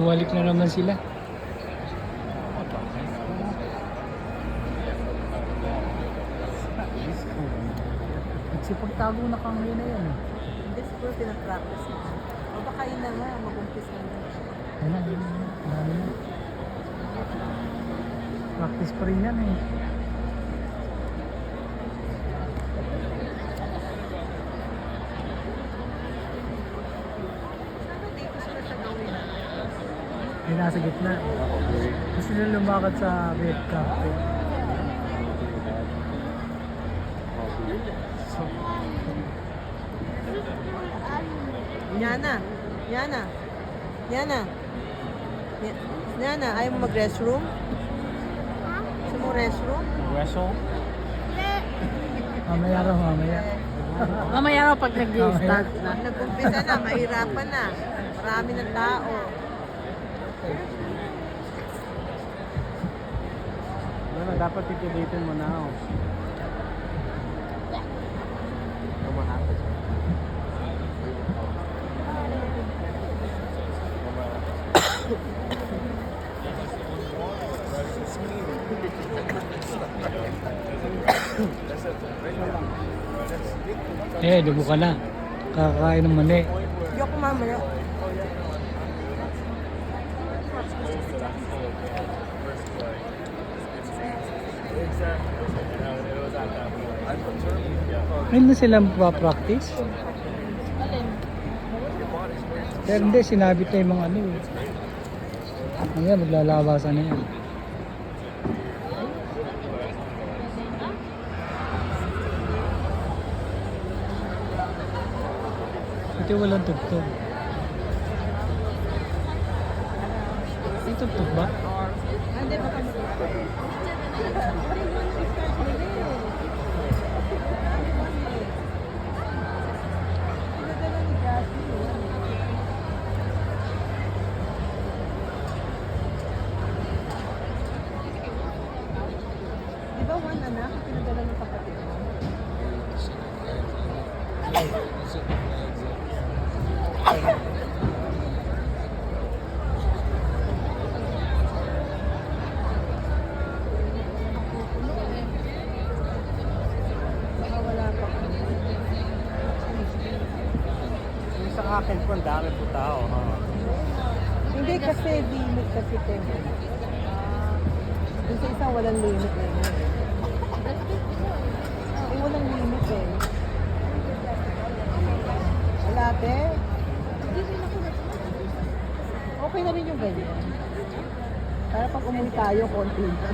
Bumalik na naman sila. Nagsipagtago na kami na yan. Hindi, siguro pinapractice na. O baka yun na nga, mag-umpis na nga. Wala, marami na. Practice pa rin yan eh. Sana dito sila sa gawin. Ay, nasa gitna. Gusto nila lumakad sa red carpet. So, Yana, Yana, Yana. Yana, ayaw mo mag-restroom? Gusto mo restroom? Wrestle? mamaya raw, mamaya. Mamaya raw pag nag-i-start na. Nag-umpisa na, mahirapan na. Marami ng tao. Ano, dapat titilitin mo na ako. Tumahapit. Dugo ka na. Kakain ng mani. Hindi ako mamaya. Ayun na silang pa-practice. Pero hindi, sinabit na yung mga ano eh. Ayan, maglalabasan na yan. Ito walang tugtog. May tugtog ba? Hindi ba kami? Di ba one anak? Pinadala ng kapatid mo? Baka wala pa kami. Yung sa akin po, ang dami po tao. Ha? Hindi kasi limit kasi tempo. Yung sa isa walang limit na yun. Eh, walang limit eh. Wala, te. Okay na rin yung ganyan. Para pag umuwi tayo, konti na.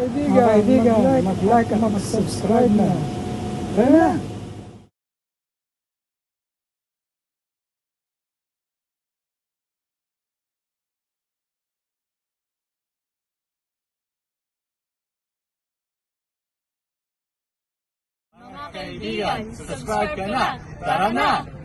Mga kaibigan, mag-like at mag-subscribe na. Tara na! Mga kaibigan, subscribe ka na. Tara na!